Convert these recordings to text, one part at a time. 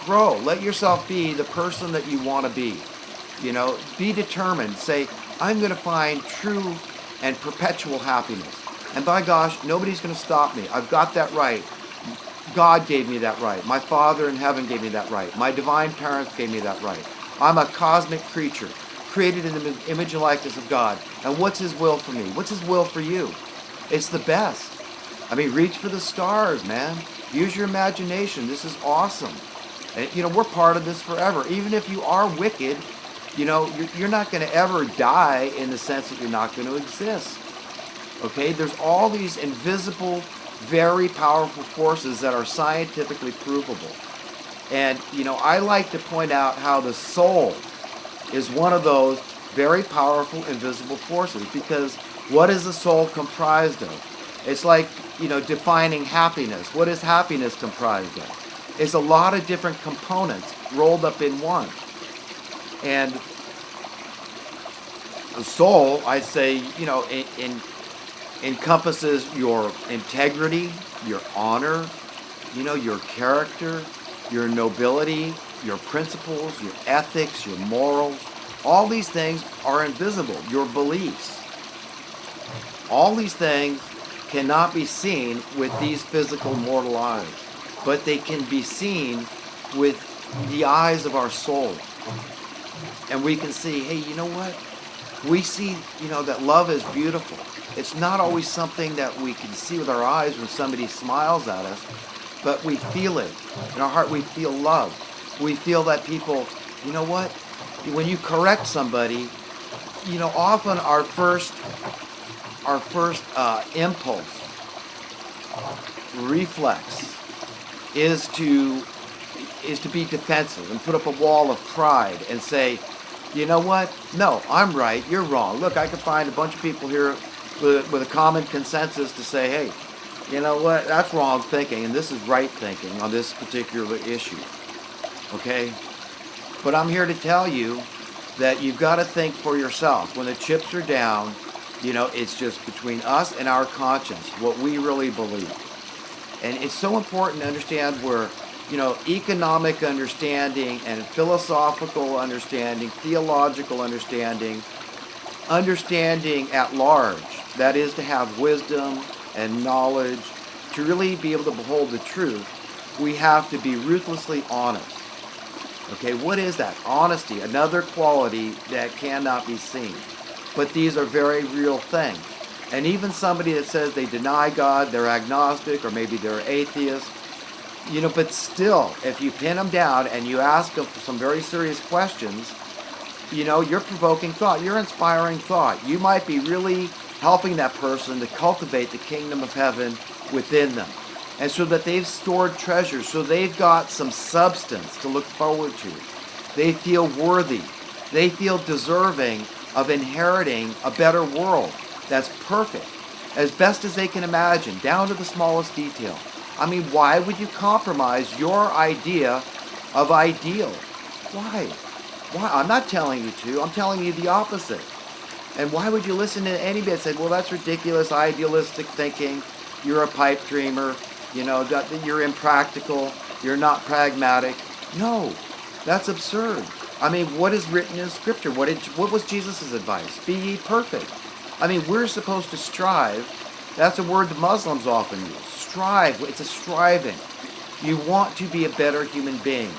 Grow. Let yourself be the person that you want to be. Be determined. Say, I'm going to find true and perpetual happiness. And by gosh, nobody's going to stop me. I've got that right. God gave me that right. My Father in heaven gave me that right. My divine parents gave me that right. I'm a cosmic creature, created in the image and likeness of God. And what's His will for me? What's His will for you? It's the best. Reach for the stars, man. Use your imagination. This is awesome. And, we're part of this forever. Even if you are wicked, you're not going to ever die in the sense that you're not going to exist. Okay? There's all these invisible, very powerful forces that are scientifically provable. And, I like to point out how the soul is one of those very powerful, invisible forces. Because what is the soul comprised of? It's like, defining happiness. What is happiness comprised of? It's a lot of different components rolled up in one. And the soul, I say, encompasses your integrity, your honor, your character, your nobility, your principles, your ethics, your morals. All these things are invisible. Your beliefs. All these things cannot be seen with these physical mortal eyes, but they can be seen with the eyes of our soul. And we can see, hey, you know what? We see, that love is beautiful. It's not always something that we can see with our eyes when somebody smiles at us, but we feel it. In our heart, we feel love. We feel that people, you know what? When you correct somebody, often our first impulse, reflex, is to be defensive and put up a wall of pride and say, you know what? No, I'm right. You're wrong. Look, I can find a bunch of people here with a common consensus to say, hey, you know what? That's wrong thinking, and this is right thinking on this particular issue. Okay? But I'm here to tell you that you've got to think for yourself. When the chips are down, it's just between us and our conscience, what we really believe. And it's so important to understand where, economic understanding and philosophical understanding, theological understanding at large, that is to have wisdom and knowledge, to really be able to behold the truth, we have to be ruthlessly honest. Okay, what is that? Honesty, another quality that cannot be seen. But these are very real things. And even somebody that says they deny God, they're agnostic, or maybe they're atheist, but still, if you pin them down and you ask them some very serious questions, you're provoking thought, you're inspiring thought. You might be really helping that person to cultivate the kingdom of heaven within them. And so that they've stored treasures, so they've got some substance to look forward to. They feel worthy. They feel deserving of inheriting a better world that's perfect, as best as they can imagine, down to the smallest detail. Why would you compromise your idea of ideal? Why? I'm not telling you to. I'm telling you the opposite. And why would you listen to anybody that said, well, that's ridiculous, idealistic thinking, you're a pipe dreamer, that you're impractical, you're not pragmatic. No, that's absurd. What is written in Scripture? What was Jesus' advice? Be ye perfect. We're supposed to strive. That's a word the Muslims often use. Strive. It's a striving. You want to be a better human being.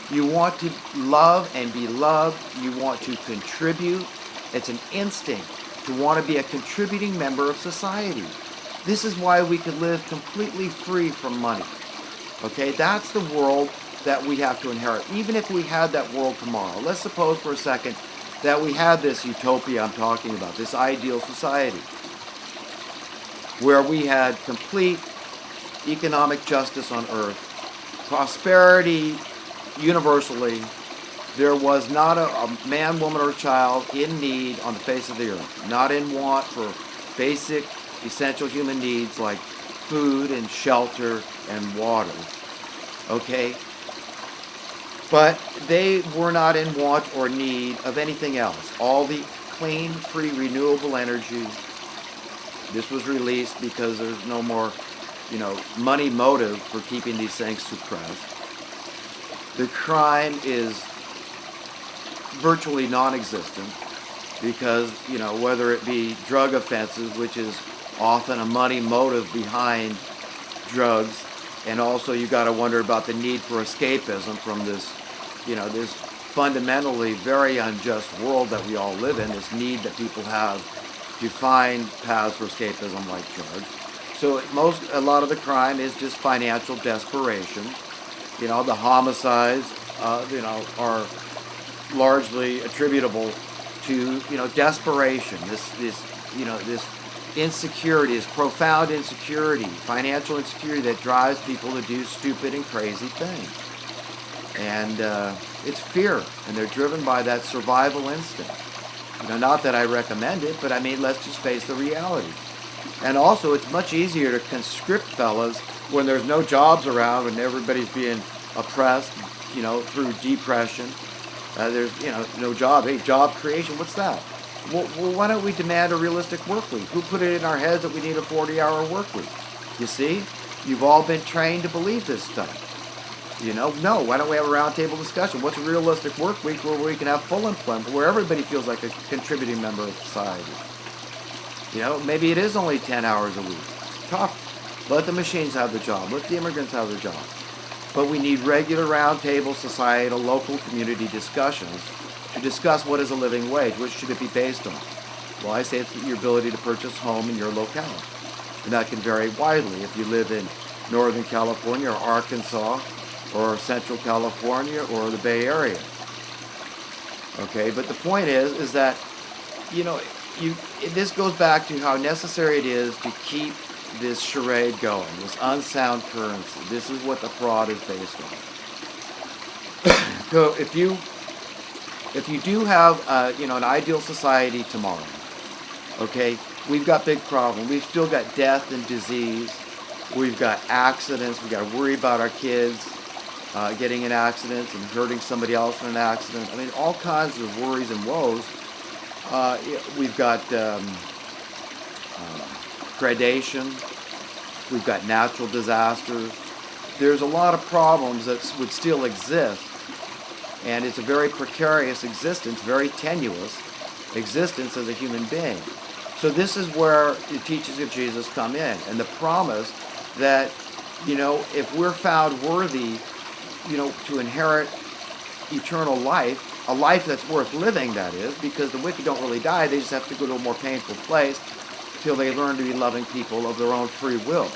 You want to love and be loved. You want to contribute. It's an instinct to want to be a contributing member of society. This is why we could live completely free from money. Okay, that's the world that we have to inherit. Even if we had that world tomorrow, let's suppose for a second that we had this utopia I'm talking about, this ideal society, where we had complete economic justice on earth, prosperity universally. There was not a man, woman, or child in need on the face of the earth, not in want for basic, essential human needs like food and shelter and water. Okay? But they were not in want or need of anything else. All the clean, free, renewable energy, this was released because there's no more, money motive for keeping these things suppressed. The crime is virtually non-existent because, whether it be drug offenses, which is often a money motive behind drugs, and also you got to wonder about the need for escapism from this fundamentally very unjust world that we all live in, this need that people have to find paths for escapism like drugs. So a lot of the crime is just financial desperation. The homicides, are largely attributable to, desperation, this insecurity, this profound insecurity, financial insecurity that drives people to do stupid and crazy things. And it's fear, and they're driven by that survival instinct. Not that I recommend it, but let's just face the reality. And also, it's much easier to conscript fellas when there's no jobs around and everybody's being oppressed, through depression. There's, no job. Hey, job creation, what's that? Well, why don't we demand a realistic work week? Who put it in our heads that we need a 40-hour work week? You see? You've all been trained to believe this stuff. No, why don't we have a roundtable discussion? What's a realistic work week where we can have full employment, where everybody feels like a contributing member of society? Maybe it is only 10 hours a week. It's tough. Let the machines have the job. Let the immigrants have the job. But we need regular roundtable, societal, local community discussions to discuss what is a living wage. What should it be based on? Well, I say it's your ability to purchase home in your locale. And that can vary widely if you live in Northern California or Arkansas or Central California or the Bay Area. Okay, but the point is that, this goes back to how necessary it is to keep this charade going, this unsound currency. This is what the fraud is based on. So if you do have, an ideal society tomorrow, okay, we've got big problems. We've still got death and disease. We've got accidents. We've got to worry about our kids getting in accidents and hurting somebody else in an accident. All kinds of worries and woes. We've got predation. We've got natural disasters. There's a lot of problems that would still exist. And it's a very precarious existence, very tenuous existence as a human being. So this is where the teachings of Jesus come in, and the promise that, if we're found worthy, to inherit eternal life, a life that's worth living, that is, because the wicked don't really die, they just have to go to a more painful place till they learn to be loving people of their own free will.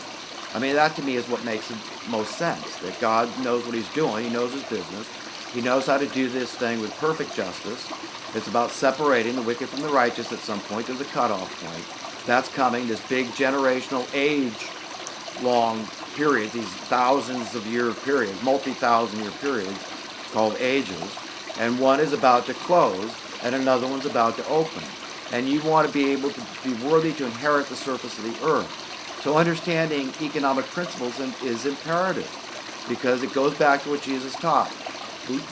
That to me is what makes the most sense, that God knows what he's doing, he knows his business, he knows how to do this thing with perfect justice. It's about separating the wicked from the righteous at some point. There's a cutoff point. That's coming, this big generational age-long period, these thousands of year periods, multi-thousand year periods called ages. And one is about to close, and another one's about to open. And you want to be able to be worthy to inherit the surface of the earth. So understanding economic principles is imperative, because it goes back to what Jesus taught.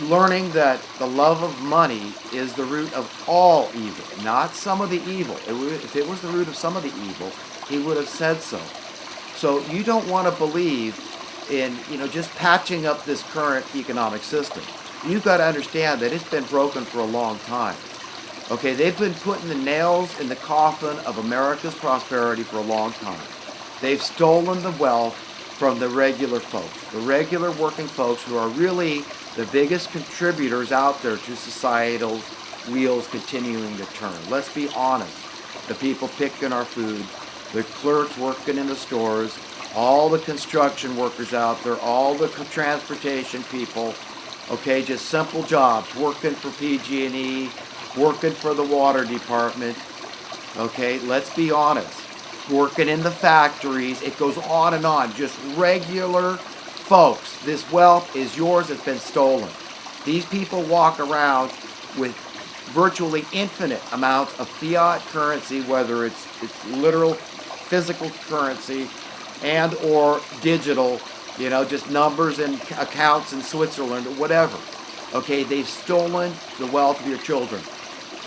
Learning that the love of money is the root of all evil, not some of the evil. If it was the root of some of the evil, he would have said so. So you don't want to believe in, just patching up this current economic system. You've got to understand that it's been broken for a long time. Okay, they've been putting the nails in the coffin of America's prosperity for a long time. They've stolen the wealth from the regular folks, the regular working folks who are really the biggest contributors out there to societal wheels continuing to turn. Let's be honest. The people picking our food, the clerks working in the stores, all the construction workers out there, all the transportation people, okay, just simple jobs, working for PG&E, working for the water department, okay, let's be honest. Working in the factories, it goes on and on, just regular folks. This wealth is yours, it's been stolen. These people walk around with virtually infinite amounts of fiat currency, whether it's literal physical currency and or digital, just numbers and accounts in Switzerland or whatever. Okay, they've stolen the wealth of your children.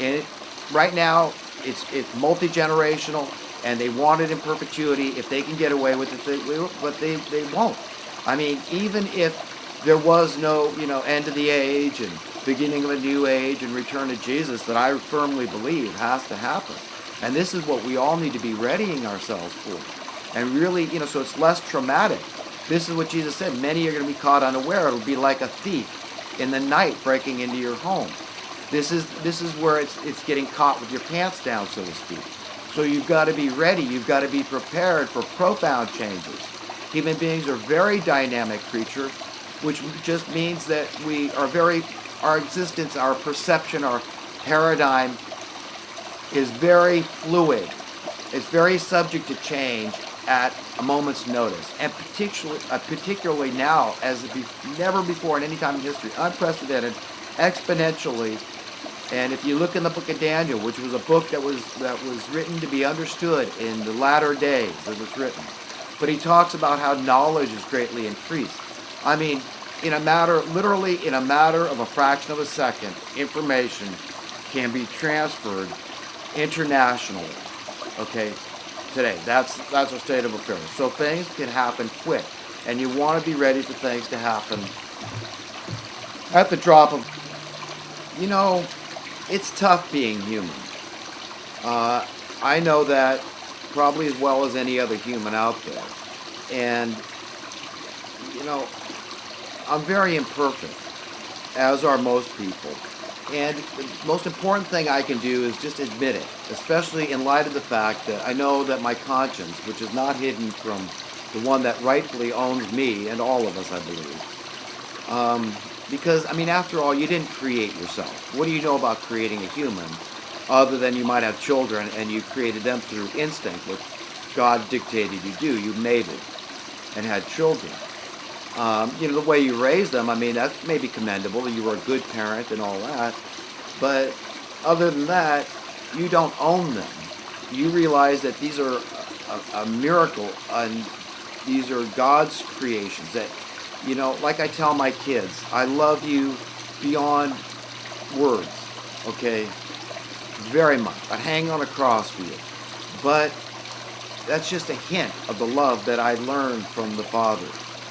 And right now, it's multi-generational, and they want it in perpetuity if they can get away with it, but they won't. Even if there was no, end of the age and beginning of a new age and return to Jesus that I firmly believe has to happen. And this is what we all need to be readying ourselves for. And really, so it's less traumatic. This is what Jesus said. Many are going to be caught unaware. It'll be like a thief in the night breaking into your home. This is where it's getting caught with your pants down, so to speak. So you've got to be ready. You've got to be prepared for profound changes. Human beings are very dynamic creatures, which just means that our existence, our perception, our paradigm is very fluid. It's very subject to change at a moment's notice. And particularly now, as never before in any time in history, unprecedented, exponentially. And if you look in the book of Daniel, which was a book that was written to be understood in the latter days as it's written, but he talks about how knowledge is greatly increased. I mean, literally in a matter of a fraction of a second, information can be transferred internationally. Okay, today that's our state of affairs. So things can happen quick, and you want to be ready for things to happen at the drop of. It's tough being human. I know that probably as well as any other human out there. And, I'm very imperfect, as are most people. And the most important thing I can do is just admit it, especially in light of the fact that I know that my conscience, which is not hidden from the one that rightfully owns me and all of us, I believe. Because, after all, you didn't create yourself. What do you know about creating a human other than you might have children and you created them through instinct, which God dictated you do. You made it and had children. The way you raised them, that may be commendable. You were a good parent and all that. But other than that, you don't own them. You realize that these are a miracle and these are God's creations that, like I tell my kids, I love you beyond words, okay? Very much. I'd hang on a cross for you. But that's just a hint of the love that I learned from the Father.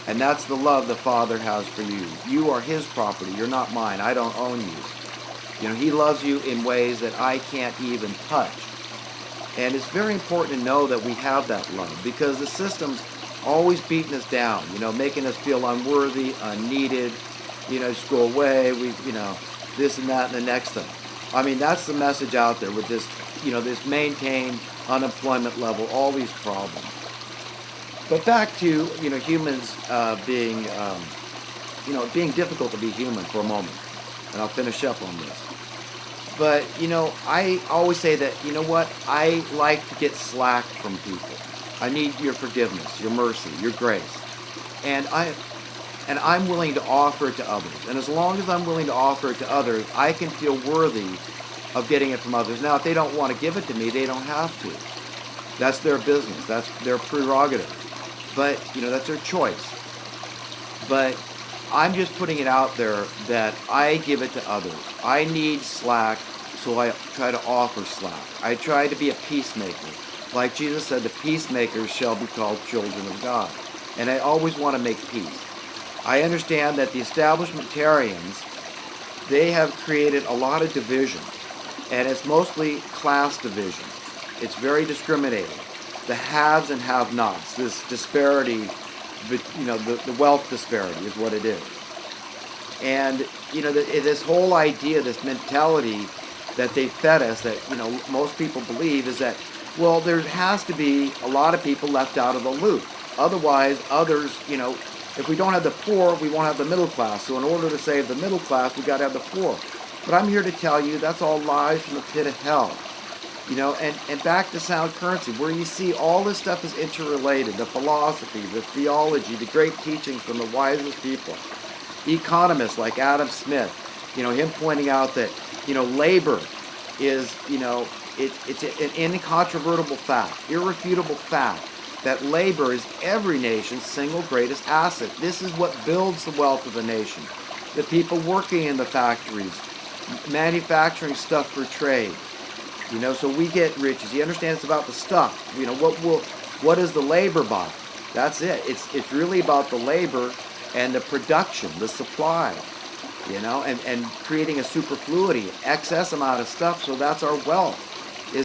And that's the love the Father has for you. You are His property. You're not mine. I don't own you. He loves you in ways that I can't even touch. And it's very important to know that we have that love because the system's always beating us down, making us feel unworthy, unneeded, just go away, this and that and the next thing. That's the message out there with this, this maintained unemployment level, all these problems. But back to, humans being difficult to be human for a moment. And I'll finish up on this. But, I always say that, I like to get slack from people. I need your forgiveness, your mercy, your grace. And I'm willing to offer it to others. And as long as I'm willing to offer it to others, I can feel worthy of getting it from others. Now, if they don't want to give it to me, they don't have to. That's their business. That's their prerogative. But, that's their choice. But I'm just putting it out there that I give it to others. I need slack, so I try to offer slack. I try to be a peacemaker. Like Jesus said, the peacemakers shall be called children of God. And I always want to make peace. I understand that the establishmentarians, they have created a lot of division. And it's mostly class division. It's very discriminating. The haves and have-nots, this disparity, the wealth disparity is what it is. And, this whole idea, this mentality that they fed us that, most people believe is that, well, there has to be a lot of people left out of the loop. Otherwise, others, if we don't have the poor, we won't have the middle class. So in order to save the middle class, we got to have the poor. But I'm here to tell you that's all lies from the pit of hell. And back to sound currency, where you see all this stuff is interrelated, the philosophy, the theology, the great teachings from the wisest people. Economists like Adam Smith, him pointing out that, labor is, it's an incontrovertible fact, irrefutable fact, that labor is every nation's single greatest asset. This is what builds the wealth of a nation. The people working in the factories, manufacturing stuff for trade. So we get riches. He understands it's about the stuff. What is the labor buy? That's it. It's really about the labor and the production, the supply, and creating a superfluity, excess amount of stuff, so that's our wealth.